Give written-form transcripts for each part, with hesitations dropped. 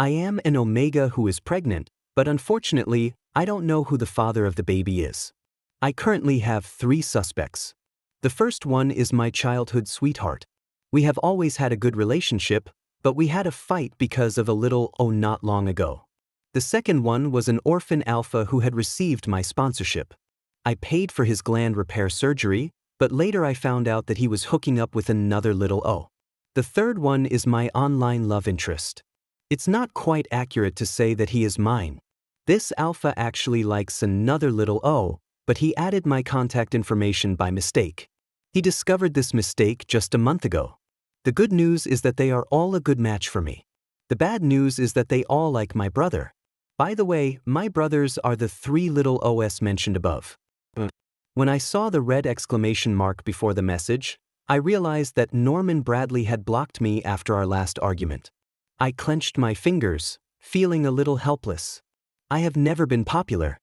I am an Omega who is pregnant, but unfortunately, I don't know who the father of the baby is. I currently have 3 suspects. The first one is my childhood sweetheart. We have always had a good relationship, but we had a fight because of a little not long ago. The second one was an orphan alpha who had received my sponsorship. I paid for his gland repair surgery, but later I found out that he was hooking up with another little O. The third one is my online love interest. It's not quite accurate to say that he is mine. This alpha actually likes another little O, but he added my contact information by mistake. He discovered this mistake just a month ago. The good news is that they are all a good match for me. The bad news is that they all like my brother. By the way, my brothers are the 3 little OS mentioned above. When I saw the red exclamation mark before the message, I realized that Norman Bradley had blocked me after our last argument. I clenched my fingers, feeling a little helpless. I have never been popular.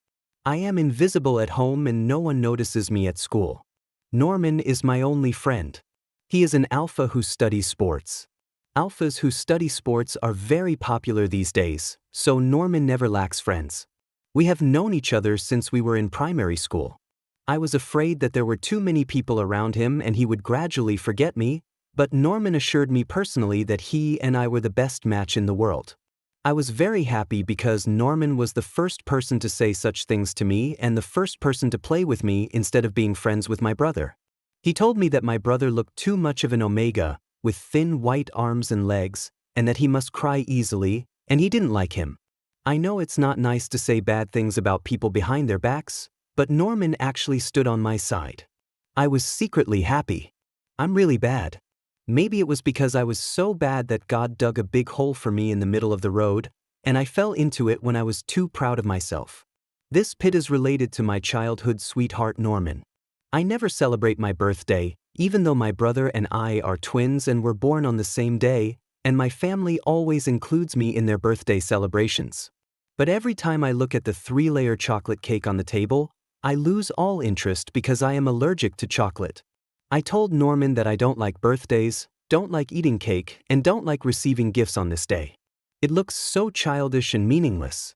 I am invisible at home and no one notices me at school. Norman is my only friend. He is an alpha who studies sports. Alphas who study sports are very popular these days, so Norman never lacks friends. We have known each other since we were in primary school. I was afraid that there were too many people around him and he would gradually forget me, but Norman assured me personally that he and I were the best match in the world. I was very happy because Norman was the first person to say such things to me and the first person to play with me instead of being friends with my brother. He told me that my brother looked too much of an Omega, with thin white arms and legs, and that he must cry easily, and he didn't like him. I know it's not nice to say bad things about people behind their backs, but Norman actually stood on my side. I was secretly happy. I'm really bad. Maybe it was because I was so bad that God dug a big hole for me in the middle of the road, and I fell into it when I was too proud of myself. This pit is related to my childhood sweetheart Norman. I never celebrate my birthday, even though my brother and I are twins and were born on the same day, and my family always includes me in their birthday celebrations. But every time I look at the 3-layer chocolate cake on the table, I lose all interest because I am allergic to chocolate. I told Norman that I don't like birthdays, don't like eating cake, and don't like receiving gifts on this day. It looks so childish and meaningless.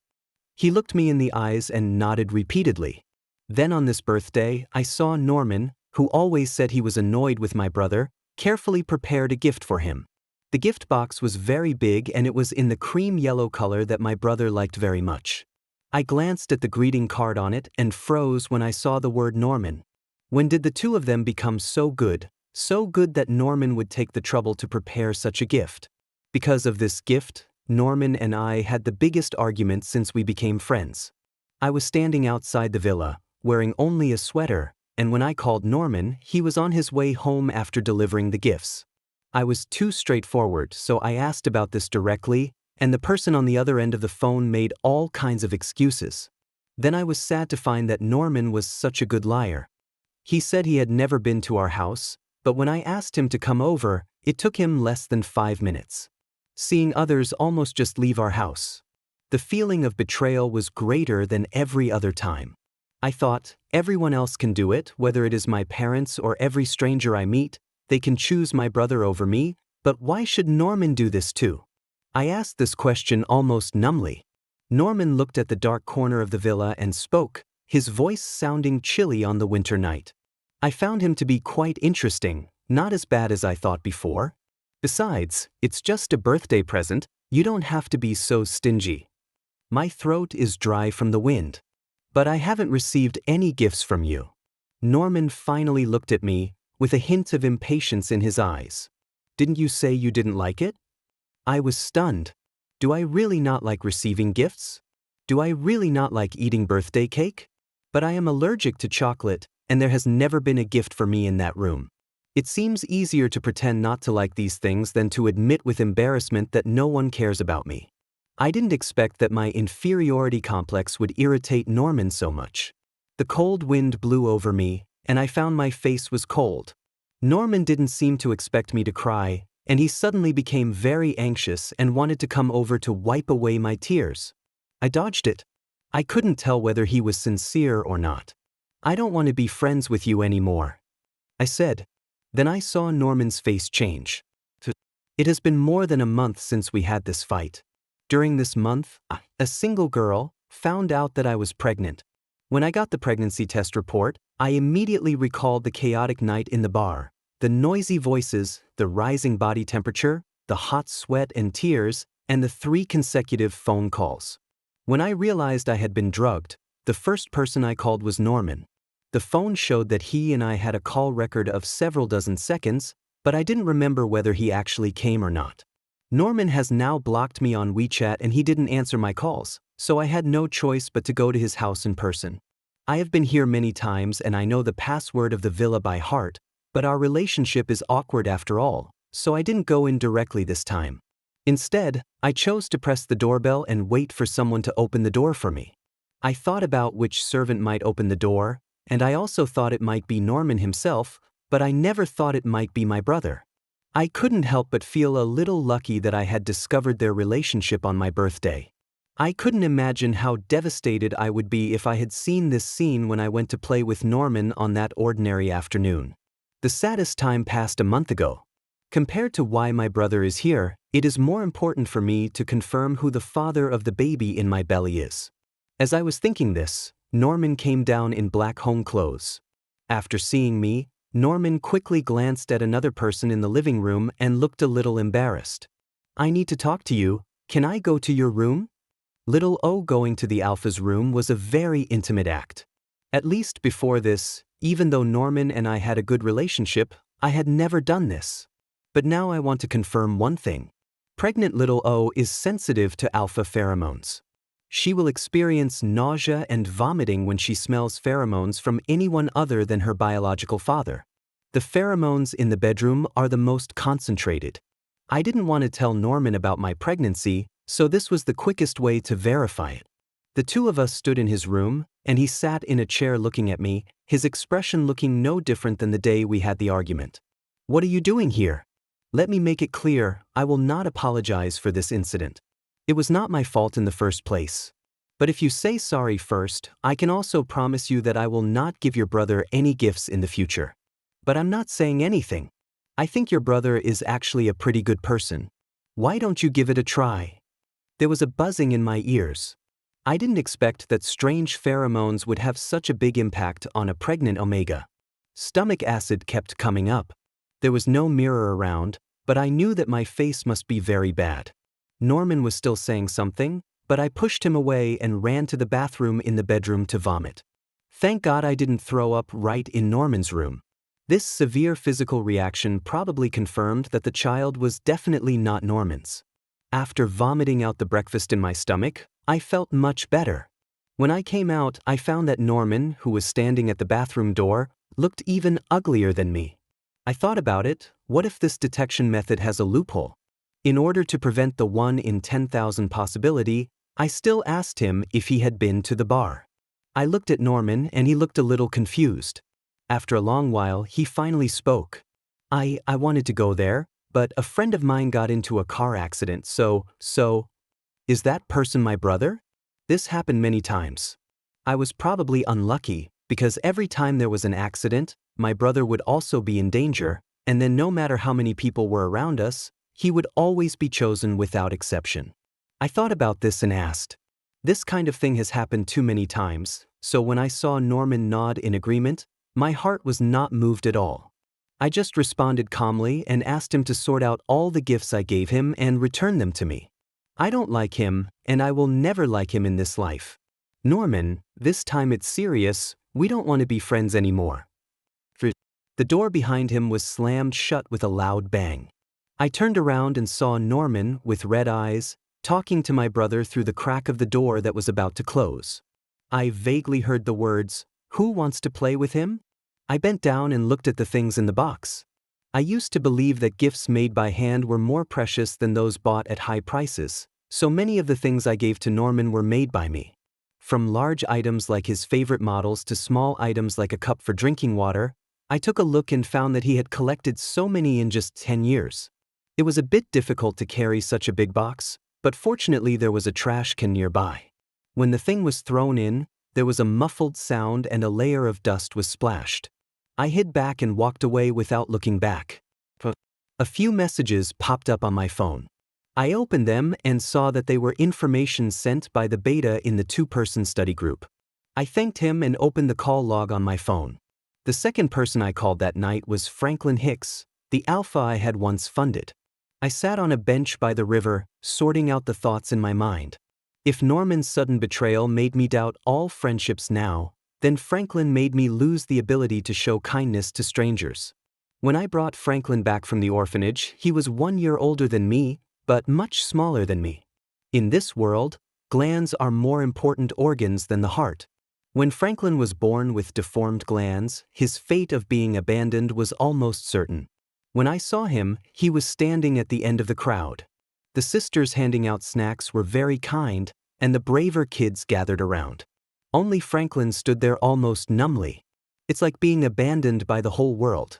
He looked me in the eyes and nodded repeatedly. Then on this birthday, I saw Norman, who always said he was annoyed with my brother, carefully prepared a gift for him. The gift box was very big and it was in the cream yellow color that my brother liked very much. I glanced at the greeting card on it and froze when I saw the word Norman. When did the 2 of them become so good that Norman would take the trouble to prepare such a gift? Because of this gift, Norman and I had the biggest argument since we became friends. I was standing outside the villa, wearing only a sweater, and when I called Norman, he was on his way home after delivering the gifts. I was too straightforward, so I asked about this directly, and the person on the other end of the phone made all kinds of excuses. Then I was sad to find that Norman was such a good liar. He said he had never been to our house, but when I asked him to come over, it took him less than 5 minutes. Seeing others almost just leave our house. The feeling of betrayal was greater than every other time. I thought, everyone else can do it, whether it is my parents or every stranger I meet, they can choose my brother over me, but why should Norman do this too? I asked this question almost numbly. Norman looked at the dark corner of the villa and spoke, his voice sounding chilly on the winter night. I found him to be quite interesting, not as bad as I thought before. Besides, it's just a birthday present, you don't have to be so stingy. My throat is dry from the wind. But I haven't received any gifts from you. Norman finally looked at me, with a hint of impatience in his eyes. Didn't you say you didn't like it? I was stunned. Do I really not like receiving gifts? Do I really not like eating birthday cake? But I am allergic to chocolate, and there has never been a gift for me in that room. It seems easier to pretend not to like these things than to admit with embarrassment that no one cares about me. I didn't expect that my inferiority complex would irritate Norman so much. The cold wind blew over me, and I found my face was cold. Norman didn't seem to expect me to cry, and he suddenly became very anxious and wanted to come over to wipe away my tears. I dodged it. I couldn't tell whether he was sincere or not. I don't want to be friends with you anymore, I said. Then I saw Norman's face change. It has been more than a month since we had this fight. During this month, a single girl found out that I was pregnant. When I got the pregnancy test report, I immediately recalled the chaotic night in the bar, the noisy voices, the rising body temperature, the hot sweat and tears, and the 3 consecutive phone calls. When I realized I had been drugged, the first person I called was Norman. The phone showed that he and I had a call record of several dozen seconds, but I didn't remember whether he actually came or not. Norman has now blocked me on WeChat and he didn't answer my calls, so I had no choice but to go to his house in person. I have been here many times and I know the password of the villa by heart, but our relationship is awkward after all, so I didn't go in directly this time. Instead, I chose to press the doorbell and wait for someone to open the door for me. I thought about which servant might open the door, and I also thought it might be Norman himself, but I never thought it might be my brother. I couldn't help but feel a little lucky that I had discovered their relationship on my birthday. I couldn't imagine how devastated I would be if I had seen this scene when I went to play with Norman on that ordinary afternoon. The saddest time passed a month ago. Compared to why my brother is here, it is more important for me to confirm who the father of the baby in my belly is. As I was thinking this, Norman came down in black home clothes. After seeing me, Norman quickly glanced at another person in the living room and looked a little embarrassed. "I need to talk to you. Can I go to your room?" Little O going to the Alpha's room was a very intimate act. At least before this, even though Norman and I had a good relationship, I had never done this. But now I want to confirm one thing. Pregnant little O is sensitive to alpha pheromones. She will experience nausea and vomiting when she smells pheromones from anyone other than her biological father. The pheromones in the bedroom are the most concentrated. I didn't want to tell Norman about my pregnancy, so this was the quickest way to verify it. The two of us stood in his room, and he sat in a chair looking at me, his expression looking no different than the day we had the argument. "What are you doing here?" Let me make it clear, I will not apologize for this incident. It was not my fault in the first place. But if you say sorry first, I can also promise you that I will not give your brother any gifts in the future. But I'm not saying anything. I think your brother is actually a pretty good person. Why don't you give it a try? There was a buzzing in my ears. I didn't expect that strange pheromones would have such a big impact on a pregnant Omega. Stomach acid kept coming up. There was no mirror around, but I knew that my face must be very bad. Norman was still saying something, but I pushed him away and ran to the bathroom in the bedroom to vomit. Thank God I didn't throw up right in Norman's room. This severe physical reaction probably confirmed that the child was definitely not Norman's. After vomiting out the breakfast in my stomach, I felt much better. When I came out, I found that Norman, who was standing at the bathroom door, looked even uglier than me. I thought about it, what if this detection method has a loophole? In order to prevent the 1 in 10,000 possibility, I still asked him if he had been to the bar. I looked at Norman and he looked a little confused. After a long while, he finally spoke. I wanted to go there, but a friend of mine got into a car accident, so, is that person my brother? This happened many times. I was probably unlucky, because every time there was an accident, my brother would also be in danger, and then no matter how many people were around us, he would always be chosen without exception. I thought about this and asked. This kind of thing has happened too many times, so when I saw Norman nod in agreement, my heart was not moved at all. I just responded calmly and asked him to sort out all the gifts I gave him and return them to me. I don't like him, and I will never like him in this life. Norman, this time it's serious, we don't want to be friends anymore. The door behind him was slammed shut with a loud bang. I turned around and saw Norman, with red eyes, talking to my brother through the crack of the door that was about to close. I vaguely heard the words, "Who wants to play with him?" I bent down and looked at the things in the box. I used to believe that gifts made by hand were more precious than those bought at high prices, so many of the things I gave to Norman were made by me. From large items like his favorite models to small items like a cup for drinking water, I took a look and found that he had collected so many in just 10 years. It was a bit difficult to carry such a big box, but fortunately there was a trash can nearby. When the thing was thrown in, there was a muffled sound and a layer of dust was splashed. I hid back and walked away without looking back. A few messages popped up on my phone. I opened them and saw that they were information sent by the beta in the two-person study group. I thanked him and opened the call log on my phone. The second person I called that night was Franklin Hicks, the alpha I had once funded. I sat on a bench by the river, sorting out the thoughts in my mind. If Norman's sudden betrayal made me doubt all friendships now, then Franklin made me lose the ability to show kindness to strangers. When I brought Franklin back from the orphanage, he was 1 year older than me, but much smaller than me. In this world, glands are more important organs than the heart. When Franklin was born with deformed glands, his fate of being abandoned was almost certain. When I saw him, he was standing at the end of the crowd. The sisters handing out snacks were very kind, and the braver kids gathered around. Only Franklin stood there almost numbly. It's like being abandoned by the whole world.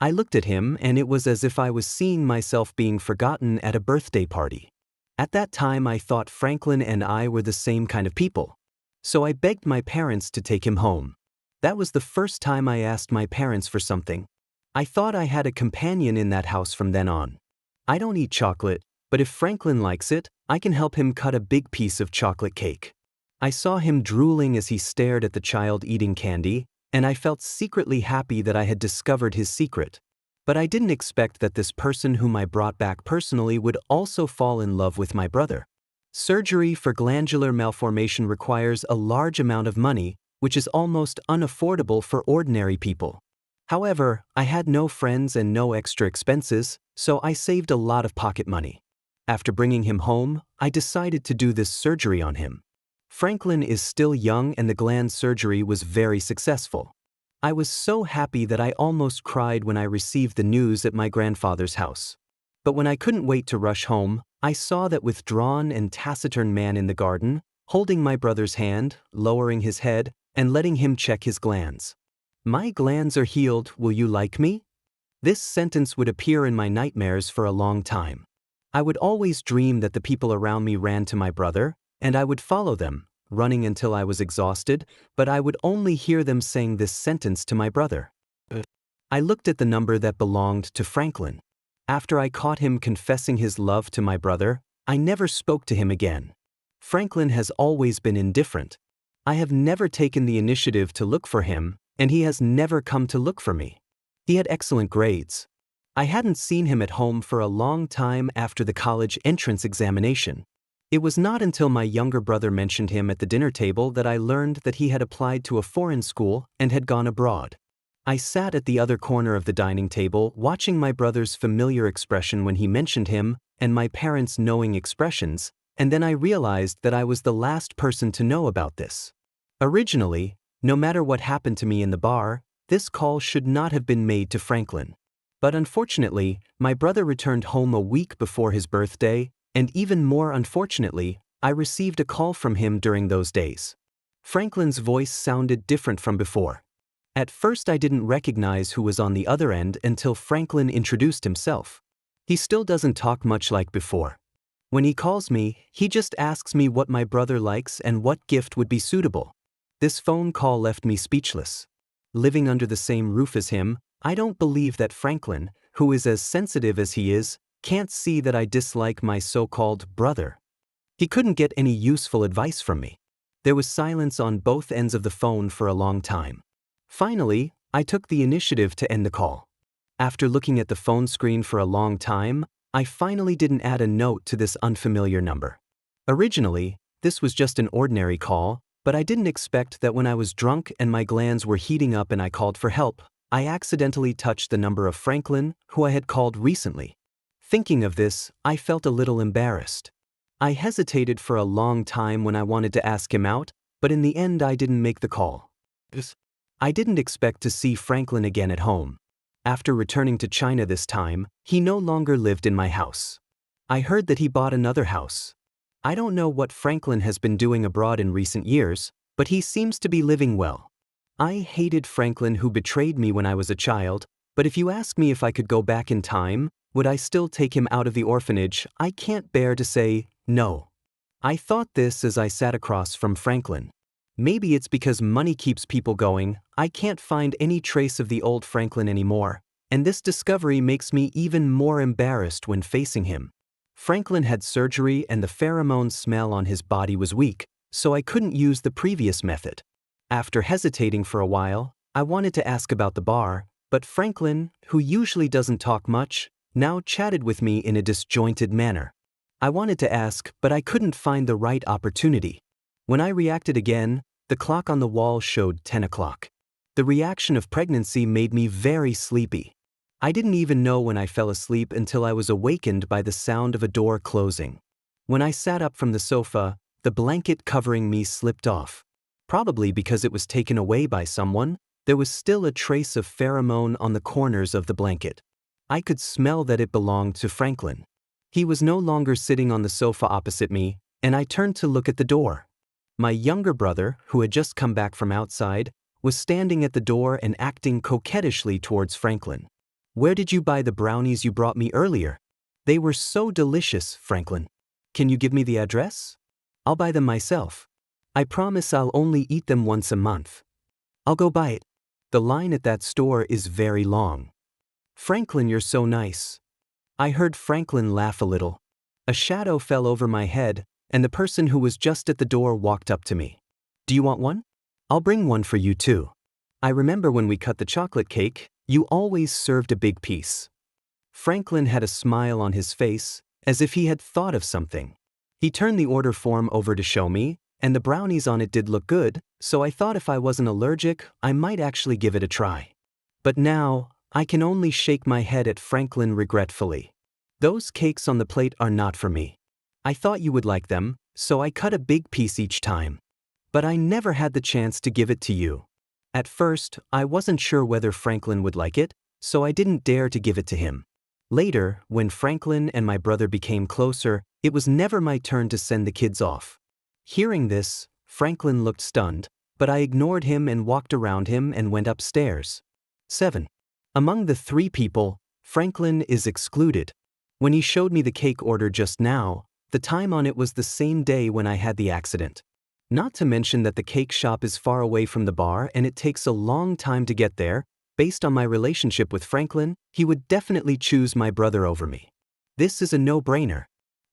I looked at him, and it was as if I was seeing myself being forgotten at a birthday party. At that time, I thought Franklin and I were the same kind of people. So I begged my parents to take him home. That was the first time I asked my parents for something. I thought I had a companion in that house from then on. I don't eat chocolate, but if Franklin likes it, I can help him cut a big piece of chocolate cake. I saw him drooling as he stared at the child eating candy, and I felt secretly happy that I had discovered his secret. But I didn't expect that this person whom I brought back personally would also fall in love with my brother. Surgery for glandular malformation requires a large amount of money, which is almost unaffordable for ordinary people. However, I had no friends and no extra expenses, so I saved a lot of pocket money. After bringing him home, I decided to do this surgery on him. Franklin is still young and the gland surgery was very successful. I was so happy that I almost cried when I received the news at my grandfather's house. But when I couldn't wait to rush home, I saw that withdrawn and taciturn man in the garden, holding my brother's hand, lowering his head, and letting him check his glands. "My glands are healed, will you like me?" This sentence would appear in my nightmares for a long time. I would always dream that the people around me ran to my brother, and I would follow them, running until I was exhausted, but I would only hear them saying this sentence to my brother. I looked at the number that belonged to Franklin. After I caught him confessing his love to my brother, I never spoke to him again. Franklin has always been indifferent. I have never taken the initiative to look for him, and he has never come to look for me. He had excellent grades. I hadn't seen him at home for a long time after the college entrance examination. It was not until my younger brother mentioned him at the dinner table that I learned that he had applied to a foreign school and had gone abroad. I sat at the other corner of the dining table, watching my brother's familiar expression when he mentioned him and my parents' knowing expressions, and then I realized that I was the last person to know about this. Originally, no matter what happened to me in the bar, this call should not have been made to Franklin. But unfortunately, my brother returned home a week before his birthday, and even more unfortunately, I received a call from him during those days. Franklin's voice sounded different from before. At first I didn't recognize who was on the other end until Franklin introduced himself. He still doesn't talk much like before. When he calls me, he just asks me what my brother likes and what gift would be suitable. This phone call left me speechless. Living under the same roof as him, I don't believe that Franklin, who is as sensitive as he is, can't see that I dislike my so-called brother. He couldn't get any useful advice from me. There was silence on both ends of the phone for a long time. Finally, I took the initiative to end the call. After looking at the phone screen for a long time, I finally didn't add a note to this unfamiliar number. Originally, this was just an ordinary call, but I didn't expect that when I was drunk and my glands were heating up and I called for help, I accidentally touched the number of Franklin, who I had called recently. Thinking of this, I felt a little embarrassed. I hesitated for a long time when I wanted to ask him out, but in the end I didn't make the call. I didn't expect to see Franklin again at home. After returning to China this time, he no longer lived in my house. I heard that he bought another house. I don't know what Franklin has been doing abroad in recent years, but he seems to be living well. I hated Franklin who betrayed me when I was a child, but if you ask me if I could go back in time, would I still take him out of the orphanage, I can't bear to say no. I thought this as I sat across from Franklin. Maybe it's because money keeps people going, I can't find any trace of the old Franklin anymore, and this discovery makes me even more embarrassed when facing him. Franklin had surgery and the pheromone smell on his body was weak, so I couldn't use the previous method. After hesitating for a while, I wanted to ask about the bar, but Franklin, who usually doesn't talk much, now chatted with me in a disjointed manner. I wanted to ask, but I couldn't find the right opportunity. When I reacted again, the clock on the wall showed 10 o'clock. The reaction of pregnancy made me very sleepy. I didn't even know when I fell asleep until I was awakened by the sound of a door closing. When I sat up from the sofa, the blanket covering me slipped off. Probably because it was taken away by someone, there was still a trace of pheromone on the corners of the blanket. I could smell that it belonged to Franklin. He was no longer sitting on the sofa opposite me, and I turned to look at the door. My younger brother, who had just come back from outside, was standing at the door and acting coquettishly towards Franklin. "Where did you buy the brownies you brought me earlier? They were so delicious, Franklin. Can you give me the address? I'll buy them myself. I promise I'll only eat them once a month. I'll go buy it. The line at that store is very long." "Franklin, you're so nice." I heard Franklin laugh a little. A shadow fell over my head, and the person who was just at the door walked up to me. "Do you want one? I'll bring one for you too. I remember when we cut the chocolate cake, you always served a big piece." Franklin had a smile on his face, as if he had thought of something. He turned the order form over to show me, and the brownies on it did look good, so I thought if I wasn't allergic, I might actually give it a try. But now, I can only shake my head at Franklin regretfully. "Those cakes on the plate are not for me. I thought you would like them, so I cut a big piece each time. But I never had the chance to give it to you." At first, I wasn't sure whether Franklin would like it, so I didn't dare to give it to him. Later, when Franklin and my brother became closer, it was never my turn to send the kids off. Hearing this, Franklin looked stunned, but I ignored him and walked around him and went upstairs. 7. Among the 3 people, Franklin is excluded. When he showed me the cake order just now, the time on it was the same day when I had the accident. Not to mention that the cake shop is far away from the bar and it takes a long time to get there. Based on my relationship with Franklin, he would definitely choose my brother over me. This is a no-brainer.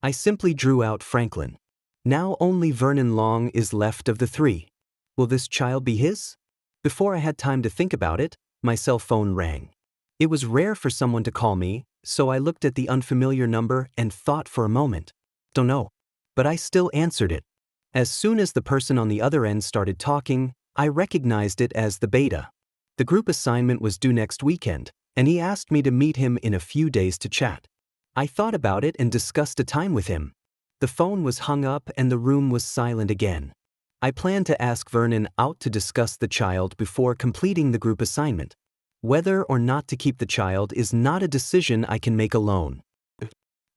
I simply drew out Franklin. Now only Vernon Long is left of the 3. Will this child be his? Before I had time to think about it, my cell phone rang. It was rare for someone to call me, so I looked at the unfamiliar number and thought for a moment. Don't know. But I still answered it. As soon as the person on the other end started talking, I recognized it as the beta. The group assignment was due next weekend, and he asked me to meet him in a few days to chat. I thought about it and discussed a time with him. The phone was hung up and the room was silent again. I planned to ask Vernon out to discuss the child before completing the group assignment. Whether or not to keep the child is not a decision I can make alone.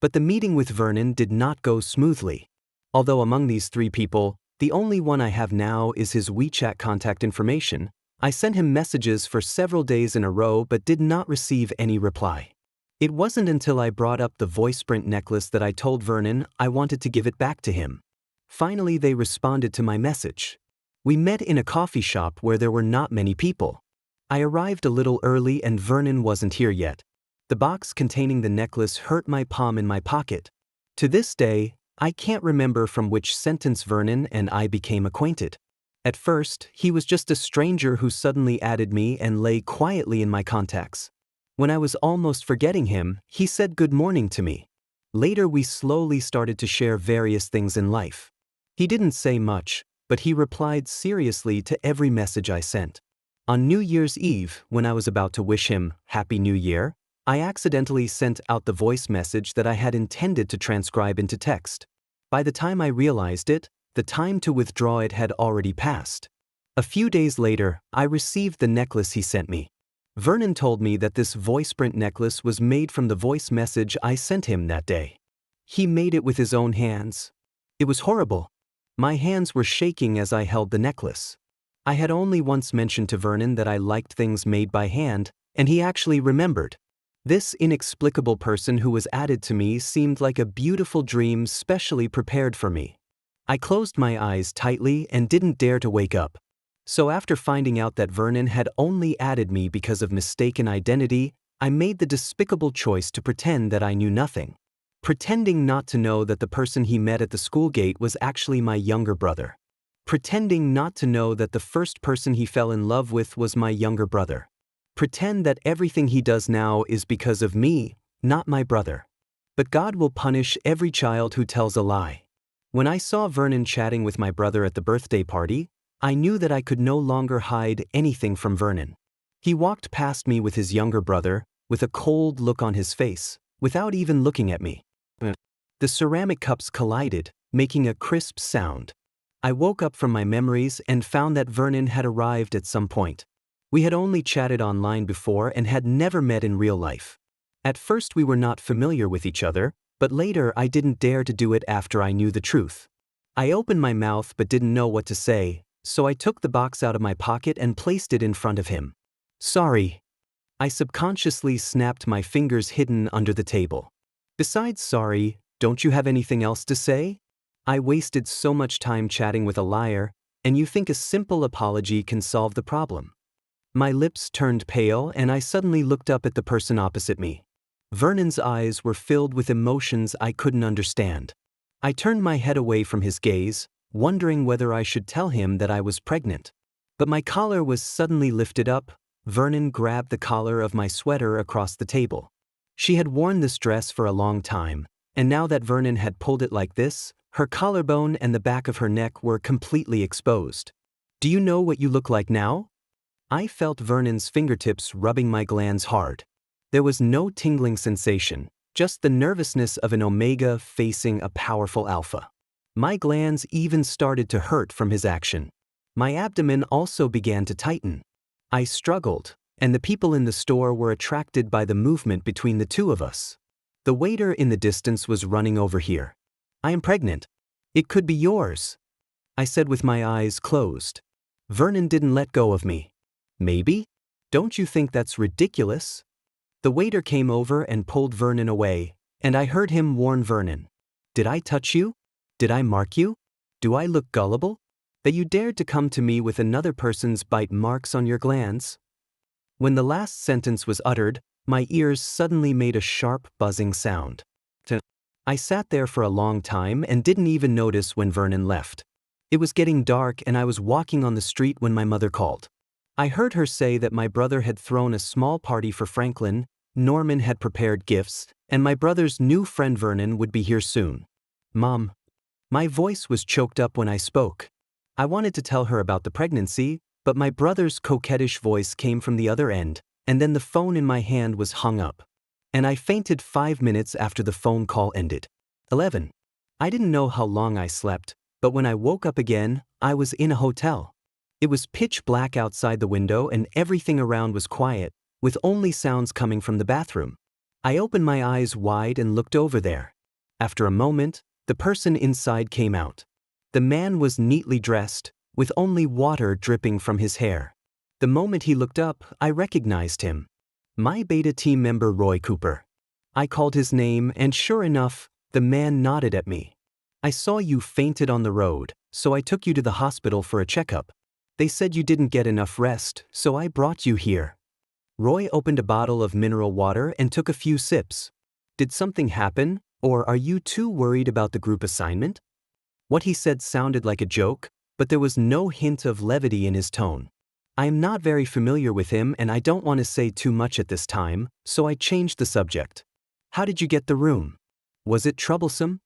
But the meeting with Vernon did not go smoothly. Although among these 3 people, the only one I have now is his WeChat contact information, I sent him messages for several days in a row but did not receive any reply. It wasn't until I brought up the VoicePrint necklace that I told Vernon I wanted to give it back to him. Finally, they responded to my message. We met in a coffee shop where there were not many people. I arrived a little early and Vernon wasn't here yet. The box containing the necklace hurt my palm in my pocket. To this day, I can't remember from which sentence Vernon and I became acquainted. At first, he was just a stranger who suddenly added me and lay quietly in my contacts. When I was almost forgetting him, he said good morning to me. Later, we slowly started to share various things in life. He didn't say much, but he replied seriously to every message I sent. On New Year's Eve, when I was about to wish him Happy New Year, I accidentally sent out the voice message that I had intended to transcribe into text. By the time I realized it, the time to withdraw it had already passed. A few days later, I received the necklace he sent me. Vernon told me that this VoicePrint necklace was made from the voice message I sent him that day. He made it with his own hands. It was horrible. My hands were shaking as I held the necklace. I had only once mentioned to Vernon that I liked things made by hand, and he actually remembered. This inexplicable person who was added to me seemed like a beautiful dream specially prepared for me. I closed my eyes tightly and didn't dare to wake up. So after finding out that Vernon had only added me because of mistaken identity, I made the despicable choice to pretend that I knew nothing. Pretending not to know that the person he met at the school gate was actually my younger brother. Pretending not to know that the first person he fell in love with was my younger brother. Pretend that everything he does now is because of me, not my brother. But God will punish every child who tells a lie. When I saw Vernon chatting with my brother at the birthday party, I knew that I could no longer hide anything from Vernon. He walked past me with his younger brother, with a cold look on his face, without even looking at me. The ceramic cups collided, making a crisp sound. I woke up from my memories and found that Vernon had arrived at some point. We had only chatted online before and had never met in real life. At first we were not familiar with each other, but later I didn't dare to do it after I knew the truth. I opened my mouth but didn't know what to say, so I took the box out of my pocket and placed it in front of him. Sorry. I subconsciously snapped my fingers hidden under the table. Besides sorry, don't you have anything else to say? I wasted so much time chatting with a liar, and you think a simple apology can solve the problem? My lips turned pale and I suddenly looked up at the person opposite me. Vernon's eyes were filled with emotions I couldn't understand. I turned my head away from his gaze, wondering whether I should tell him that I was pregnant. But my collar was suddenly lifted up. Vernon grabbed the collar of my sweater across the table. She had worn this dress for a long time, and now that Vernon had pulled it like this, her collarbone and the back of her neck were completely exposed. Do you know what you look like now? I felt Vernon's fingertips rubbing my glands hard. There was no tingling sensation, just the nervousness of an omega facing a powerful alpha. My glands even started to hurt from his action. My abdomen also began to tighten. I struggled, and the people in the store were attracted by the movement between the two of us. The waiter in the distance was running over here. I am pregnant. It could be yours, I said with my eyes closed. Vernon didn't let go of me. Maybe? Don't you think that's ridiculous? The waiter came over and pulled Vernon away, and I heard him warn Vernon. Did I touch you? Did I mark you? Do I look gullible? That you dared to come to me with another person's bite marks on your glands? When the last sentence was uttered, my ears suddenly made a sharp buzzing sound. I sat there for a long time and didn't even notice when Vernon left. It was getting dark and I was walking on the street when my mother called. I heard her say that my brother had thrown a small party for Franklin, Norman had prepared gifts, and my brother's new friend Vernon would be here soon. Mom. My voice was choked up when I spoke. I wanted to tell her about the pregnancy, but my brother's coquettish voice came from the other end, and then the phone in my hand was hung up. And I fainted 5 minutes after the phone call ended. 11. I didn't know how long I slept, but when I woke up again, I was in a hotel. It was pitch black outside the window and everything around was quiet, with only sounds coming from the bathroom. I opened my eyes wide and looked over there. After a moment, the person inside came out. The man was neatly dressed, with only water dripping from his hair. The moment he looked up, I recognized him. My beta team member Roy Cooper. I called his name and sure enough, the man nodded at me. I saw you fainted on the road, so I took you to the hospital for a checkup. They said you didn't get enough rest, so I brought you here. Roy opened a bottle of mineral water and took a few sips. Did something happen, or are you too worried about the group assignment? What he said sounded like a joke, but there was no hint of levity in his tone. I am not very familiar with him and I don't want to say too much at this time, so I changed the subject. How did you get the room? Was it troublesome?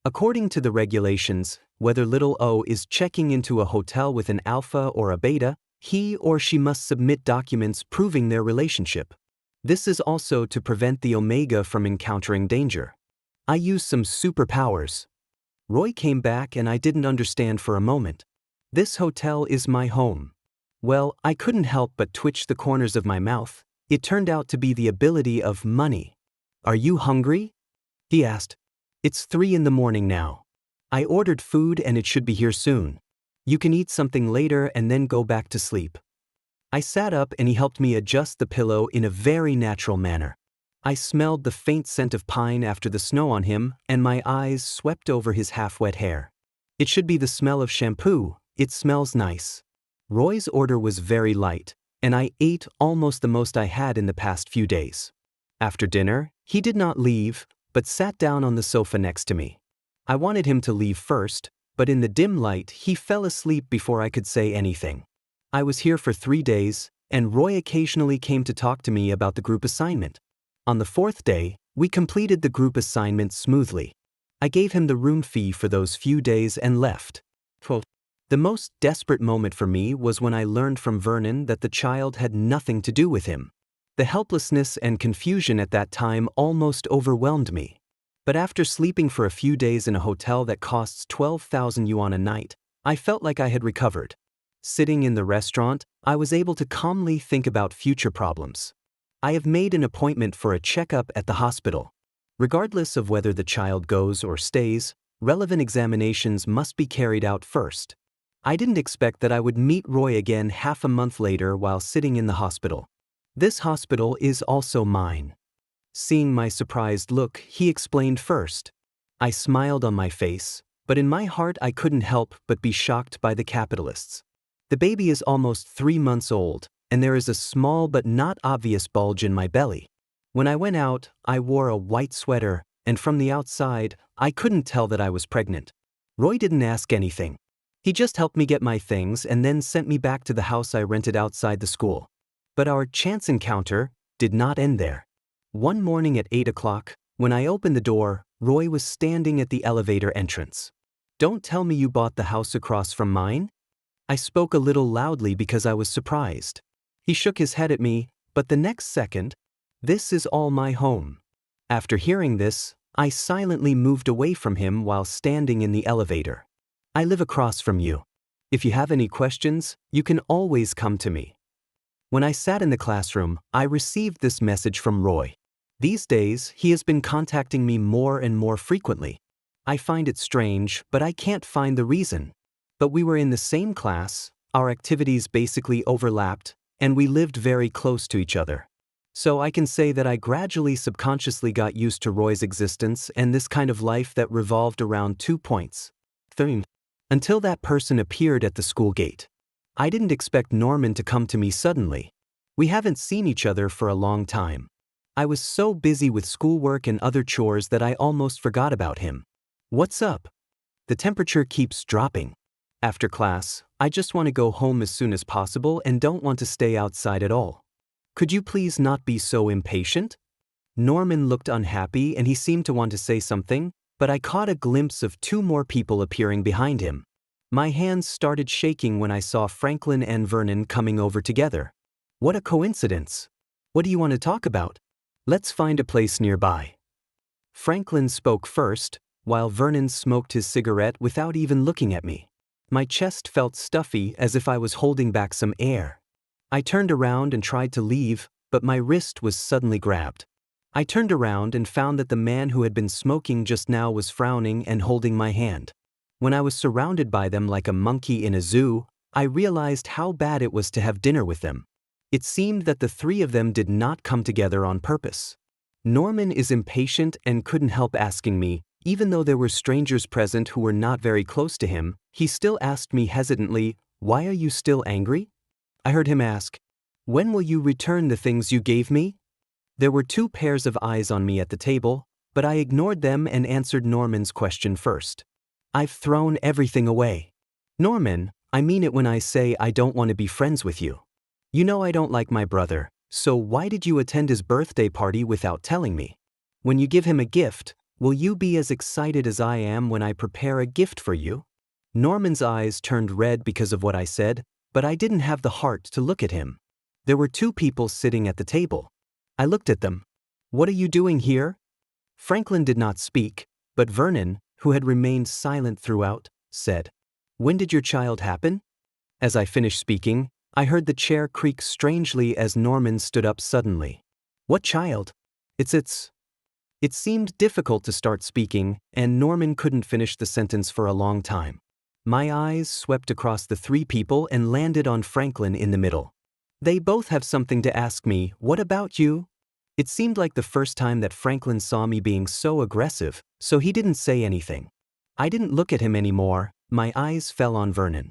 According to the regulations, whether little O is checking into a hotel with an alpha or a beta, he or she must submit documents proving their relationship. This is also to prevent the omega from encountering danger. I used some superpowers. Roy came back and I didn't understand for a moment. This hotel is my home. Well, I couldn't help but twitch the corners of my mouth. It turned out to be the ability of money. Are you hungry? He asked. It's 3 in the morning now. I ordered food and it should be here soon. You can eat something later and then go back to sleep. I sat up and he helped me adjust the pillow in a very natural manner. I smelled the faint scent of pine after the snow on him and my eyes swept over his half-wet hair. It should be the smell of shampoo. It smells nice. Roy's order was very light, and I ate almost the most I had in the past few days. After dinner, he did not leave, but sat down on the sofa next to me. I wanted him to leave first, but in the dim light, he fell asleep before I could say anything. I was here for 3 days, and Roy occasionally came to talk to me about the group assignment. On the 4th day, we completed the group assignment smoothly. I gave him the room fee for those few days and left. The most desperate moment for me was when I learned from Vernon that the child had nothing to do with him. The helplessness and confusion at that time almost overwhelmed me. But after sleeping for a few days in a hotel that costs 12,000 yuan a night, I felt like I had recovered. Sitting in the restaurant, I was able to calmly think about future problems. I have made an appointment for a checkup at the hospital. Regardless of whether the child goes or stays, relevant examinations must be carried out first. I didn't expect that I would meet Roy again half a month later while sitting in the hospital. This hospital is also mine. Seeing my surprised look, he explained first. I smiled on my face, but in my heart I couldn't help but be shocked by the capitalists. The baby is almost 3 months old, and there is a small but not obvious bulge in my belly. When I went out, I wore a white sweater, and from the outside, I couldn't tell that I was pregnant. Roy didn't ask anything. He just helped me get my things and then sent me back to the house I rented outside the school. But our chance encounter did not end there. One morning at 8 o'clock, when I opened the door, Roy was standing at the elevator entrance. "Don't tell me you bought the house across from mine?" I spoke a little loudly because I was surprised. He shook his head at me, but the next second, "This is all my home." After hearing this, I silently moved away from him while standing in the elevator. "I live across from you. If you have any questions, you can always come to me." When I sat in the classroom, I received this message from Roy. These days, he has been contacting me more and more frequently. I find it strange, but I can't find the reason. But we were in the same class, our activities basically overlapped, and we lived very close to each other. So I can say that I gradually subconsciously got used to Roy's existence and this kind of life that revolved around 2 points. Until that person appeared at the school gate. I didn't expect Norman to come to me suddenly. We haven't seen each other for a long time. I was so busy with schoolwork and other chores that I almost forgot about him. "What's up?" "The temperature keeps dropping. After class, I just want to go home as soon as possible and don't want to stay outside at all. Could you please not be so impatient?" Norman looked unhappy and he seemed to want to say something, but I caught a glimpse of 2 more people appearing behind him. My hands started shaking when I saw Franklin and Vernon coming over together. "What a coincidence. What do you want to talk about?" "Let's find a place nearby." Franklin spoke first, while Vernon smoked his cigarette without even looking at me. My chest felt stuffy as if I was holding back some air. I turned around and tried to leave, but my wrist was suddenly grabbed. I turned around and found that the man who had been smoking just now was frowning and holding my hand. When I was surrounded by them like a monkey in a zoo, I realized how bad it was to have dinner with them. It seemed that the 3 of them did not come together on purpose. Norman is impatient and couldn't help asking me, even though there were strangers present who were not very close to him, he still asked me hesitantly, "Why are you still angry?" I heard him ask, "When will you return the things you gave me?" There were 2 pairs of eyes on me at the table, but I ignored them and answered Norman's question first. "I've thrown everything away." "Norman, I mean it when I say I don't want to be friends with you. You know I don't like my brother, so why did you attend his birthday party without telling me? When you give him a gift, will you be as excited as I am when I prepare a gift for you?" Norman's eyes turned red because of what I said, but I didn't have the heart to look at him. There were 2 people sitting at the table. I looked at them. "What are you doing here?" Franklin did not speak, but Vernon, who had remained silent throughout, said, "When did your child happen?" As I finished speaking, I heard the chair creak strangely as Norman stood up suddenly. "What child?" It's. It seemed difficult to start speaking, and Norman couldn't finish the sentence for a long time. My eyes swept across the 3 people and landed on Franklin in the middle. "They both have something to ask me. What about you?" It seemed like the first time that Franklin saw me being so aggressive, so he didn't say anything. I didn't look at him anymore, my eyes fell on Vernon.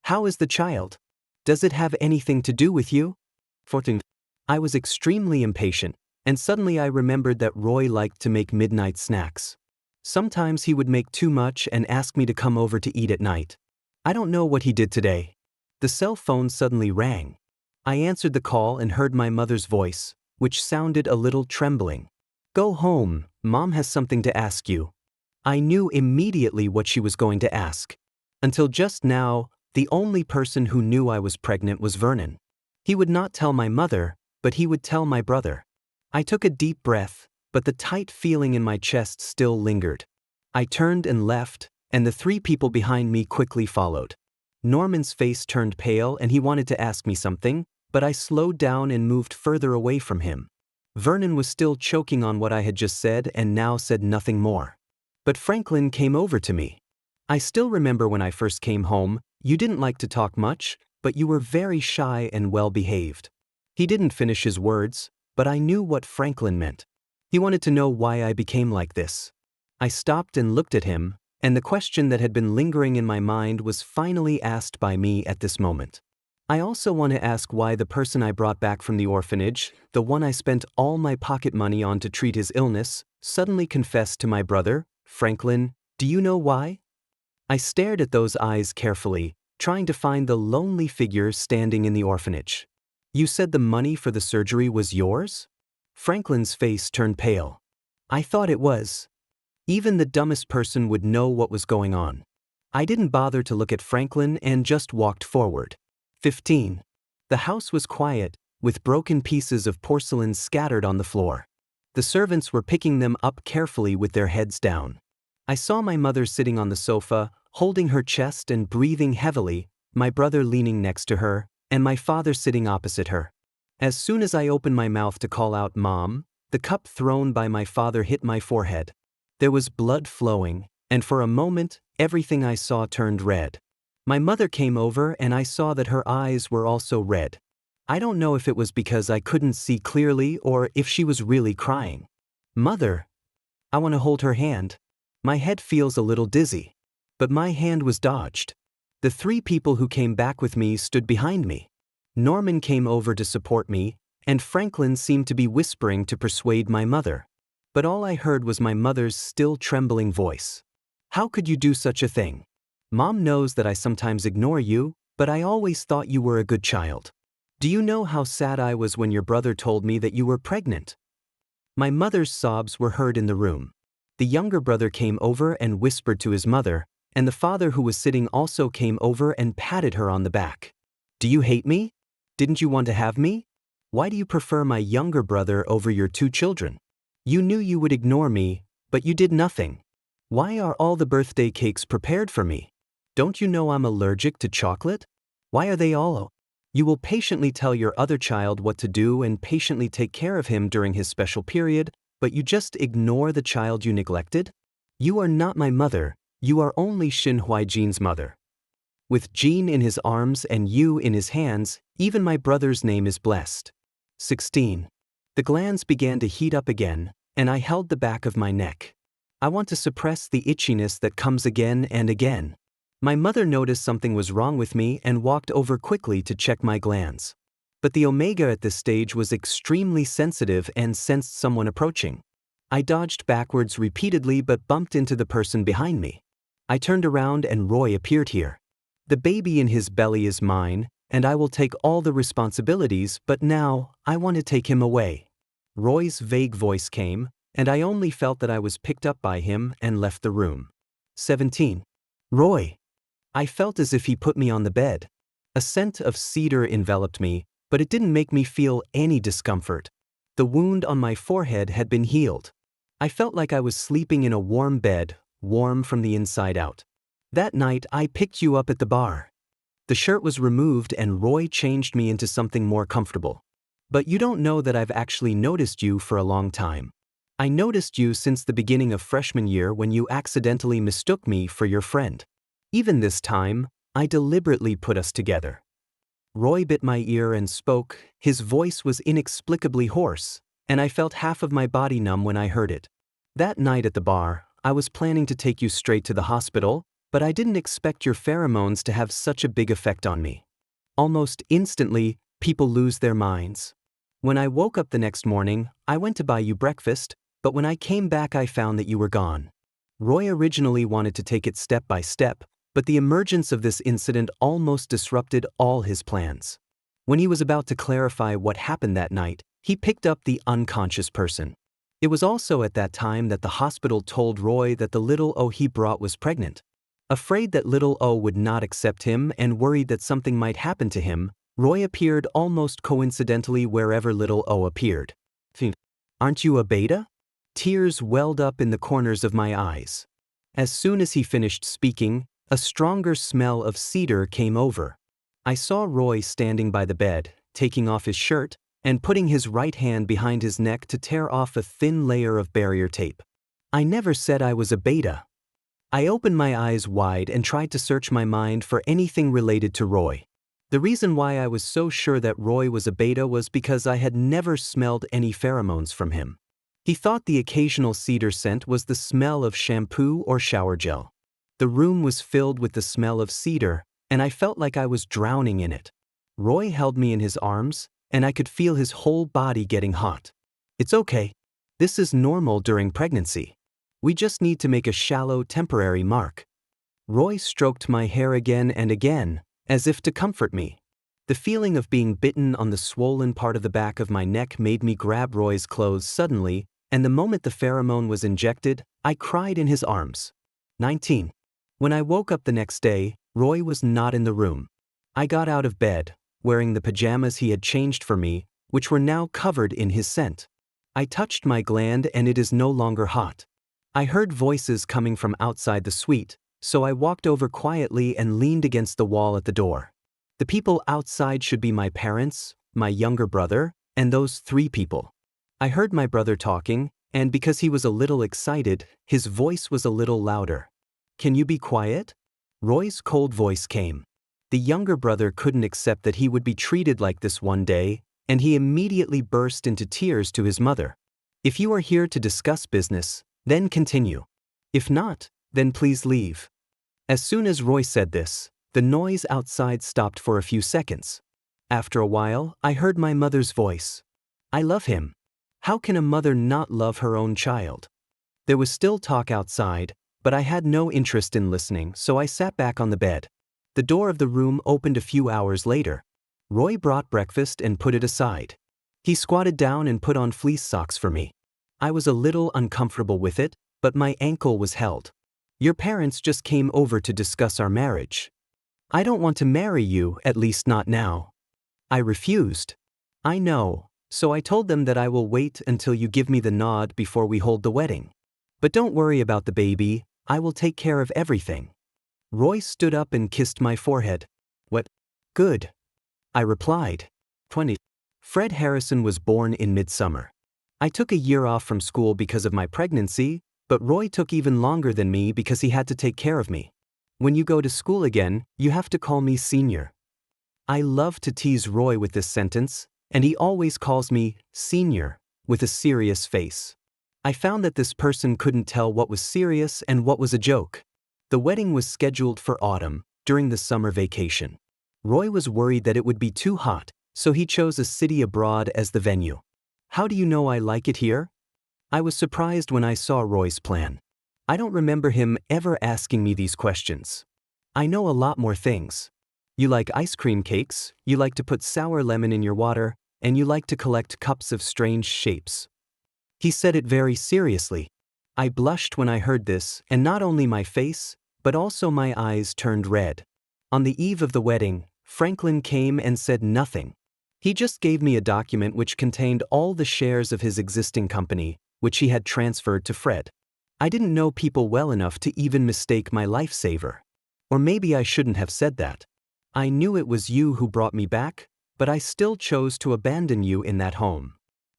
"How is the child? Does it have anything to do with you?" I was extremely impatient, And suddenly I remembered that Roy liked to make midnight snacks. Sometimes he would make too much and ask me to come over to eat at night. I don't know what he did today. The cell phone suddenly rang. I answered the call and heard my mother's voice, which sounded a little trembling. "Go home, Mom has something to ask you." I knew immediately what she was going to ask. Until just now, the only person who knew I was pregnant was Vernon. He would not tell my mother, but he would tell my brother. I took a deep breath, but the tight feeling in my chest still lingered. I turned and left, and the three people behind me quickly followed. Norman's face turned pale and he wanted to ask me something, but I slowed down and moved further away from him. Vernon was still choking on what I had just said and now said nothing more. But Franklin came over to me. "I still remember when I first came home, you didn't like to talk much, but you were very shy and well-behaved." He didn't finish his words, but I knew what Franklin meant. He wanted to know why I became like this. I stopped and looked at him, and the question that had been lingering in my mind was finally asked by me at this moment. I also want to ask why the person I brought back from the orphanage, the one I spent all my pocket money on to treat his illness, suddenly confessed to my brother. "Franklin, do you know why?" I stared at those eyes carefully, trying to find the lonely figure standing in the orphanage. "You said the money for the surgery was yours?" Franklin's face turned pale. "I thought it was." Even the dumbest person would know what was going on. I didn't bother to look at Franklin and just walked forward. 15. The house was quiet, with broken pieces of porcelain scattered on the floor. The servants were picking them up carefully with their heads down. I saw my mother sitting on the sofa, holding her chest and breathing heavily, my brother leaning next to her, and my father sitting opposite her. As soon as I opened my mouth to call out "Mom," the cup thrown by my father hit my forehead. There was blood flowing, and for a moment, everything I saw turned red. My mother came over and I saw that her eyes were also red. I don't know if it was because I couldn't see clearly or if she was really crying. "Mother." I want to hold her hand. My head feels a little dizzy. But my hand was dodged. The three people who came back with me stood behind me. Norman came over to support me, and Franklin seemed to be whispering to persuade my mother. But all I heard was my mother's still trembling voice. "How could you do such a thing? Mom knows that I sometimes ignore you, but I always thought you were a good child. Do you know how sad I was when your brother told me that you were pregnant?" My mother's sobs were heard in the room. The younger brother came over and whispered to his mother, and the father who was sitting also came over and patted her on the back. "Do you hate me? Didn't you want to have me? Why do you prefer my younger brother over your two children? You knew you would ignore me, but you did nothing. Why are all the birthday cakes prepared for me? Don't you know I'm allergic to chocolate? Why are they all? You will patiently tell your other child what to do and patiently take care of him during his special period, but you just ignore the child you neglected? You are not my mother, you are only Shin Huai-jin's mother." With Jean in his arms and you in his hands, even my brother's name is blessed. 16. The glands began to heat up again, and I held the back of my neck. I want to suppress the itchiness that comes again and again. My mother noticed something was wrong with me and walked over quickly to check my glands. But the omega at this stage was extremely sensitive and sensed someone approaching. I dodged backwards repeatedly but bumped into the person behind me. I turned around and Roy appeared here. "The baby in his belly is mine, and I will take all the responsibilities, but now, I want to take him away." Roy's vague voice came, and I only felt that I was picked up by him and left the room. 17. "Roy." I felt as if he put me on the bed. A scent of cedar enveloped me, but it didn't make me feel any discomfort. The wound on my forehead had been healed. I felt like I was sleeping in a warm bed, warm from the inside out. "That night I picked you up at the bar." The shirt was removed and Roy changed me into something more comfortable. "But you don't know that I've actually noticed you for a long time. I noticed you since the beginning of freshman year when you accidentally mistook me for your friend. Even this time, I deliberately put us together." Roy bit my ear and spoke. His voice was inexplicably hoarse, and I felt half of my body numb when I heard it. "That night at the bar, I was planning to take you straight to the hospital, but I didn't expect your pheromones to have such a big effect on me. Almost instantly, people lose their minds. When I woke up the next morning, I went to buy you breakfast, but when I came back I found that you were gone. Roy originally wanted to take it step by step, but the emergence of this incident almost disrupted all his plans. When he was about to clarify what happened that night, he picked up the unconscious person. It was also at that time that the hospital told Roy that the little O he brought was pregnant. Afraid that little O would not accept him and worried that something might happen to him, Roy appeared almost coincidentally wherever little O appeared. Aren't you a beta? Tears welled up in the corners of my eyes. As soon as he finished speaking, a stronger smell of cedar came over. I saw Roy standing by the bed, taking off his shirt, and putting his right hand behind his neck to tear off a thin layer of barrier tape. I never said I was a beta. I opened my eyes wide and tried to search my mind for anything related to Roy. The reason why I was so sure that Roy was a beta was because I had never smelled any pheromones from him. He thought the occasional cedar scent was the smell of shampoo or shower gel. The room was filled with the smell of cedar, and I felt like I was drowning in it. Roy held me in his arms, and I could feel his whole body getting hot. It's okay. This is normal during pregnancy. We just need to make a shallow temporary mark. Roy stroked my hair again and again, as if to comfort me. The feeling of being bitten on the swollen part of the back of my neck made me grab Roy's clothes suddenly, and the moment the pheromone was injected, I cried in his arms. 19. When I woke up the next day, Roy was not in the room. I got out of bed, wearing the pajamas he had changed for me, which were now covered in his scent. I touched my gland and it is no longer hot. I heard voices coming from outside the suite, so I walked over quietly and leaned against the wall at the door. The people outside should be my parents, my younger brother, and those 3 people. I heard my brother talking, and because he was a little excited, his voice was a little louder. Can you be quiet? Roy's cold voice came. The younger brother couldn't accept that he would be treated like this one day, and he immediately burst into tears to his mother. If you are here to discuss business, then continue. If not, then please leave. As soon as Roy said this, the noise outside stopped for a few seconds. After a while, I heard my mother's voice. I love him. How can a mother not love her own child? There was still talk outside, but I had no interest in listening, so I sat back on the bed. The door of the room opened a few hours later. Roy brought breakfast and put it aside. He squatted down and put on fleece socks for me. I was a little uncomfortable with it, but my ankle was held. Your parents just came over to discuss our marriage. I don't want to marry you, at least not now. I refused. I know, so I told them that I will wait until you give me the nod before we hold the wedding. But don't worry about the baby, I will take care of everything. Roy stood up and kissed my forehead. What? Good. I replied. 20. Fred Harrison was born in midsummer. I took a year off from school because of my pregnancy, but Roy took even longer than me because he had to take care of me. When you go to school again, you have to call me senior. I love to tease Roy with this sentence, and he always calls me senior, with a serious face. I found that this person couldn't tell what was serious and what was a joke. The wedding was scheduled for autumn, during the summer vacation. Roy was worried that it would be too hot, so he chose a city abroad as the venue. How do you know I like it here? I was surprised when I saw Roy's plan. I don't remember him ever asking me these questions. I know a lot more things. You like ice cream cakes, you like to put sour lemon in your water, and you like to collect cups of strange shapes. He said it very seriously. I blushed when I heard this, and not only my face, but also my eyes turned red. On the eve of the wedding, Franklin came and said nothing. He just gave me a document which contained all the shares of his existing company, which he had transferred to Fred. I didn't know people well enough to even mistake my lifesaver. Or maybe I shouldn't have said that. I knew it was you who brought me back, but I still chose to abandon you in that home.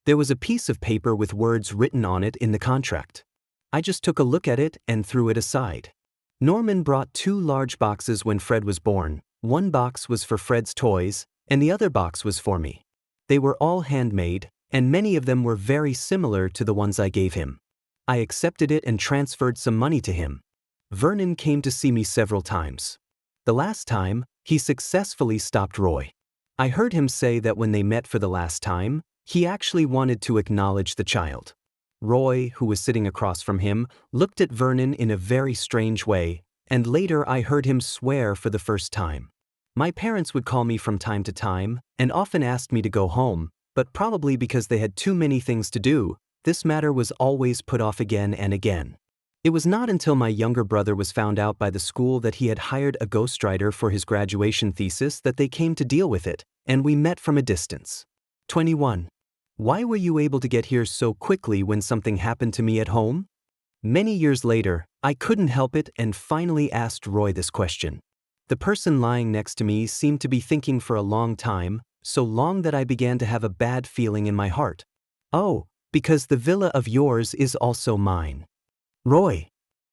There was a piece of paper with words written on it in the contract. I just took a look at it and threw it aside. Norman brought 2 large boxes when Fred was born. One box was for Fred's toys, and the other box was for me. They were all handmade, and many of them were very similar to the ones I gave him. I accepted it and transferred some money to him. Vernon came to see me several times. The last time, he successfully stopped Roy. I heard him say that when they met for the last time, He actually wanted to acknowledge the child. Roy, who was sitting across from him, looked at Vernon in a very strange way, and later I heard him swear for the first time. My parents would call me from time to time, and often asked me to go home, but probably because they had too many things to do, this matter was always put off again and again. It was not until my younger brother was found out by the school that he had hired a ghostwriter for his graduation thesis that they came to deal with it, and we met from a distance. 21. Why were you able to get here so quickly when something happened to me at home? Many years later, I couldn't help it and finally asked Roy this question. The person lying next to me seemed to be thinking for a long time, so long that I began to have a bad feeling in my heart. Oh, because the villa of yours is also mine. Roy,